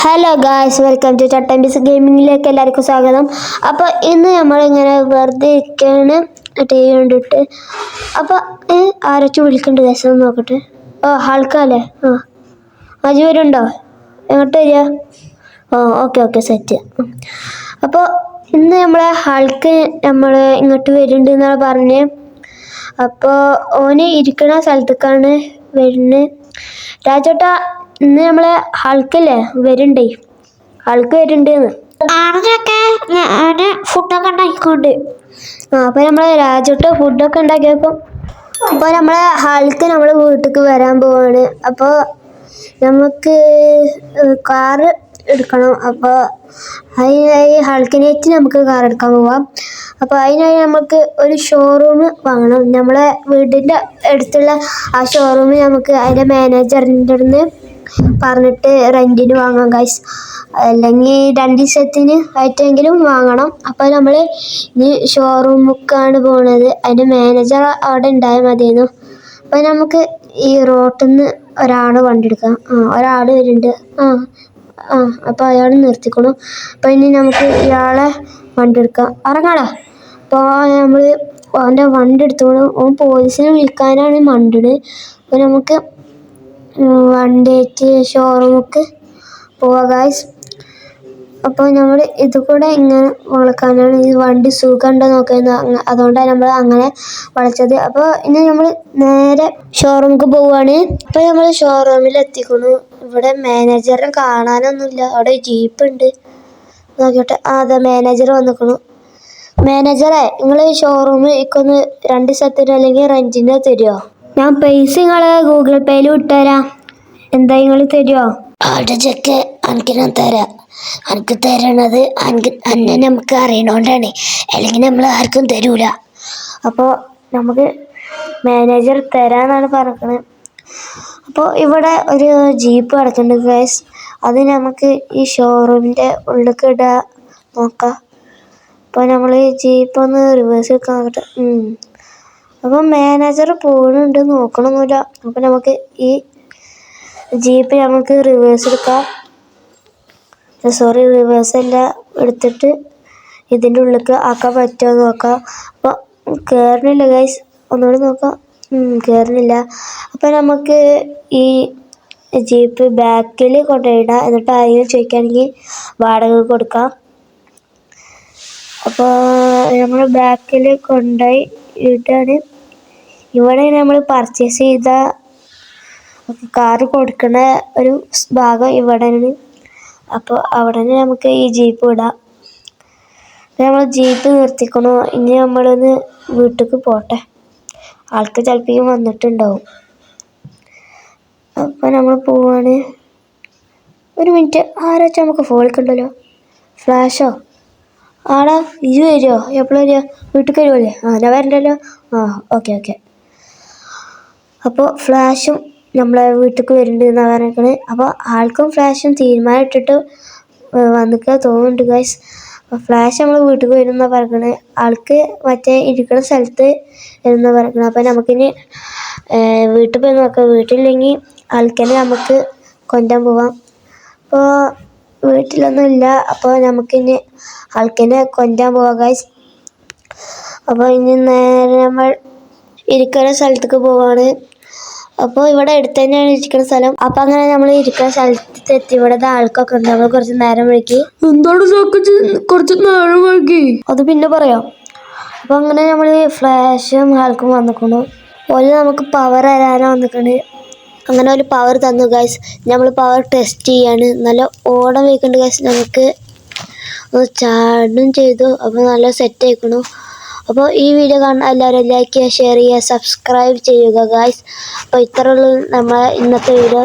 Hello guys, welcome to Chattambees ഗെയിമിങ്ങിലേക്ക് എല്ലാവർക്കും സ്വാഗതം. അപ്പോൾ ഇന്ന് നമ്മളിങ്ങനെ വെറുതെ ഇരിക്കുകയാണ് ടി വി കണ്ടിട്ട്. അപ്പോൾ ആരൊക്കെ വിളിക്കുന്നുണ്ട് ഗായ്സ്, ഒന്ന് നോക്കട്ടെ. ആൾക്കാല്ലേ? അജു വരുന്നുണ്ടോ? എങ്ങോട്ട് വരിക? Okay set. അപ്പോൾ ഇന്ന് നമ്മളെ ഹൾക്ക് ഇങ്ങോട്ട് വരുന്നുണ്ട് എന്നാണ് പറഞ്ഞത്. അപ്പോൾ ഓന് ഇരിക്കുന്ന സ്ഥലത്തേക്കാണ് വരുന്നത്. രാജേട്ടാ, ഇന്ന് നമ്മളെ ഹൾക്കല്ലേ വരുന്നുണ്ട് ഫുഡൊക്കെ ഉണ്ടാക്കിക്കൊണ്ട്. അപ്പോൾ നമ്മളെ രാജേട്ട ഫുഡൊക്കെ ഉണ്ടാക്കി വെക്കും. അപ്പോൾ നമ്മളെ ഹൾക്ക് നമ്മളെ വീട്ടിലേക്ക് വരാൻ പോവാണ്. അപ്പോൾ നമുക്ക് കാറ് എടുക്കണം. അപ്പോൾ അതിനായി ഹൾക്കിനേറ്റ് നമുക്ക് കാർ എടുക്കാൻ പോവാം. അപ്പോൾ അതിനായി നമുക്ക് ഒരു ഷോറൂം വാങ്ങണം. നമ്മളെ വീടിൻ്റെ അടുത്തുള്ള ആ ഷോറൂം നമുക്ക് അതിൻ്റെ മാനേജറിൻ്റെ അടുത്ത് പറഞ്ഞിട്ട് റെൻറ്റിന് വാങ്ങാം ഗൈസ്. അല്ലെങ്കിൽ 2 ദിവസത്തിന് ആയിട്ടെങ്കിലും വാങ്ങണം. അപ്പോൾ നമ്മൾ ഇനി ഷോറൂമിലേക്കാണ് പോണത്. അതിൻ്റെ മാനേജർ അവിടെ ഉണ്ടായാൽ മതിയെന്നു. അപ്പോൾ നമുക്ക് ഈ റോട്ടിൽ നിന്ന് ഒരാൾ വണ്ടി എടുക്കാം. ഒരാൾ വരുന്നുണ്ട്. അപ്പോൾ അയാൾ നിർത്തിക്കണം. അപ്പോൾ ഇനി നമുക്ക് ഇയാളെ വണ്ടി എടുക്കാം. ഇറങ്ങാടാ. അപ്പോൾ നമ്മൾ അവൻ്റെ വണ്ടി എടുത്തോളൂ. ഓൻ പോലീസിനെ വിളിക്കാനാണ് മണ്ടത്. അപ്പോൾ നമുക്ക് വണ്ടിക്ക് ഷോറൂമിലേക്ക് പോവാം ഗായ്സ്. അപ്പോൾ നമ്മൾ ഇത് കൂടെ ഇങ്ങനെ വളക്കാനാണ് ഈ വണ്ടി സുഖമുണ്ടോ നോക്കുന്നത്. അതുകൊണ്ടാണ് നമ്മൾ അങ്ങനെ വളച്ചത്. അപ്പോൾ ഇനി നമ്മൾ നേരെ ഷോറൂമിലേക്ക് പോവുകയാണ്. അപ്പോൾ നമ്മൾ ഷോറൂമിൽ എത്തിക്കുന്നു. ഇവിടെ മാനേജറിനെ കാണാനൊന്നുമില്ല. അവിടെ ജീപ്പ് ഉണ്ട്. നോക്കിയിട്ട് അതെ മാനേജർ വന്നിരിക്കുന്നു. മാനേജറെ, നിങ്ങൾ ഷോറൂമിൽ ഇക്കൊന്ന് 2 ദിവസത്തിന് അല്ലെങ്കിൽ റെൻറ്റിന് തരുമോ? ഞാൻ പൈസ നിങ്ങളെ ഗൂഗിൾ പേയിൽ വിട്ടുതരാം. എന്താ നിങ്ങൾ തരുമോ? ആടെ ചെക്ക് എനിക്ക് ഞാൻ തരാം. എനിക്ക് തരണത് അന്നെ നമുക്ക് അറിയണോണ്ടാണ്, അല്ലെങ്കിൽ നമ്മൾ ആർക്കും തരൂല. അപ്പോൾ നമുക്ക് മാനേജർ തരാന്നാണ് പറഞ്ഞത്. അപ്പോൾ ഇവിടെ ഒരു ജീപ്പ് കിടക്കുന്നുണ്ട് ഗൈസ്. അത് നമുക്ക് ഈ ഷോറൂമിൻ്റെ ഉള്ളിലേക്ക് ഇടാൻ നോക്കാം. അപ്പോൾ നമ്മൾ ഈ ജീപ്പ് ഒന്ന് റിവേഴ്സ് എടുക്കാൻ നോക്കട്ടെ. അപ്പോൾ മാനേജർ പോകുന്നുണ്ട്, നോക്കണമൊന്നുമില്ല. അപ്പോൾ നമുക്ക് ഈ ജീപ്പ് നമുക്ക് റിവേഴ്സ് എടുക്കാം. റിവേഴ്സ് എല്ലാം എടുത്തിട്ട് ഇതിൻ്റെ ഉള്ളിലേക്ക് ആക്കാൻ പറ്റുമോ നോക്കാം. അപ്പോൾ കയറണില്ല ഗൈസ്, ഒന്നുകൂടി നോക്കാം. കയറുന്നില്ല. അപ്പോൾ നമുക്ക് ഈ ജീപ്പ് ബാക്കിൽ കൊണ്ടുപോയിടാം. എന്നിട്ട് ആരെങ്കിലും ചോദിക്കുകയാണെങ്കിൽ വാടക കൊടുക്കാം. അപ്പോൾ നമ്മൾ ബാക്കിൽ കൊണ്ടുപോയി ഇട്ടാണ്. ഇവിടെ നമ്മൾ പർച്ചേസ് ചെയ്ത കാറ് കൊടുക്കുന്ന ഒരു ഭാഗം ഇവിടെയാണ്. അപ്പോൾ അവിടെ നമുക്ക് ഈ ജീപ്പ് ഇടാം. നമ്മൾ ജീപ്പ് നിർത്തിക്കണോ. ഇനി നമ്മളൊന്ന് വീട്ടിലേക്ക് പോട്ടെ. ആൾക്ക് ചിലപ്പോൾ വന്നിട്ടുണ്ടാവും. അപ്പോൾ നമ്മൾ പോവാണ്. ഒരു മിനിറ്റ്, ആരാച്ചാ നമുക്ക് ഫോളിക്കുണ്ടല്ലോ. ഫ്ലാഷോ? ആടാ, ഇത് വരുമോ? എപ്പോഴും വരിക? വീട്ടിൽ വരുമല്ലേ? ഞാൻ വരണ്ടല്ലോ. ഓക്കെ. അപ്പോൾ ഫ്ലാഷും നമ്മളെ വീട്ടിലേക്ക് വരുന്നുണ്ട് എന്നാണ് പറഞ്ഞിരിക്കുന്നത്. അപ്പോൾ ആൾക്കും ഫ്ലാഷും തീരുമാനം ഇട്ടിട്ട് വന്നിക്കാൻ തോന്നുന്നുണ്ട് ഗൈസ്. അപ്പോൾ ഫ്ലാഷ് നമ്മൾ വീട്ടിലേക്ക് വരുമെന്നാണ് പറഞ്ഞത്. ആൾക്ക് മറ്റേ ഇരിക്കുന്ന സ്ഥലത്ത് വരുമെന്നാണ് പറഞ്ഞത്. അപ്പോൾ നമുക്കിനി വീട്ടിൽ പോയി നോക്കാം. വീട്ടിലില്ലെങ്കിൽ ആൾക്കെന്നെ നമുക്ക് കൊണ്ടുപോകാൻ പോവാം. അപ്പോൾ വീട്ടിലൊന്നും ഇല്ല. അപ്പോൾ നമുക്കിനി ആൾക്കെന്നെ കൊണ്ടുപോകാൻ പോവാം ഗൈസ്. അപ്പോൾ ഇനി നേരെ നമ്മൾ ഇരിക്കുന്ന സ്ഥലത്തേക്ക് പോവാണ്. അപ്പോൾ ഇവിടെ അടുത്ത് തന്നെയാണ് ഇരിക്കുന്ന സ്ഥലം. അപ്പോൾ അങ്ങനെ നമ്മൾ ഇരിക്കുന്ന സ്ഥലത്ത് എത്തി. ഇവിടെ ആൾക്കൊക്കെ ഉണ്ട്. നമ്മൾ കുറച്ച് നേരം വൈകി. എന്താണ് കുറച്ച് നേരം വൈകി? അത് പിന്നെ പറയാം. അപ്പോൾ അങ്ങനെ നമ്മൾ ഫ്ലാഷും ആൾക്കും വന്നിക്കുന്നു. ഓല് നമുക്ക് പവർ തരാനാണ് വന്നിട്ടുണ്ട്. അങ്ങനെ ഒരു പവർ തന്നു ഗൈസ്. നമ്മൾ പവർ ടെസ്റ്റ് ചെയ്യാണ്. നല്ല ഓടം വയ്ക്കുന്നുണ്ട് ഗൈസ്. നമുക്ക് ചാടും ചെയ്തു. അപ്പോൾ നല്ല സെറ്റ് ആയിക്കണു. അപ്പോൾ ഈ വീഡിയോ കാണാൻ എല്ലാവരും ലൈക്ക് ചെയ്യുക, ഷെയർ ചെയ്യുക, സബ്സ്ക്രൈബ് ചെയ്യുക ഗൈസ്. അപ്പോൾ ഇത്രയുള്ളൂ നമ്മളെ ഇന്നത്തെ വീഡിയോ.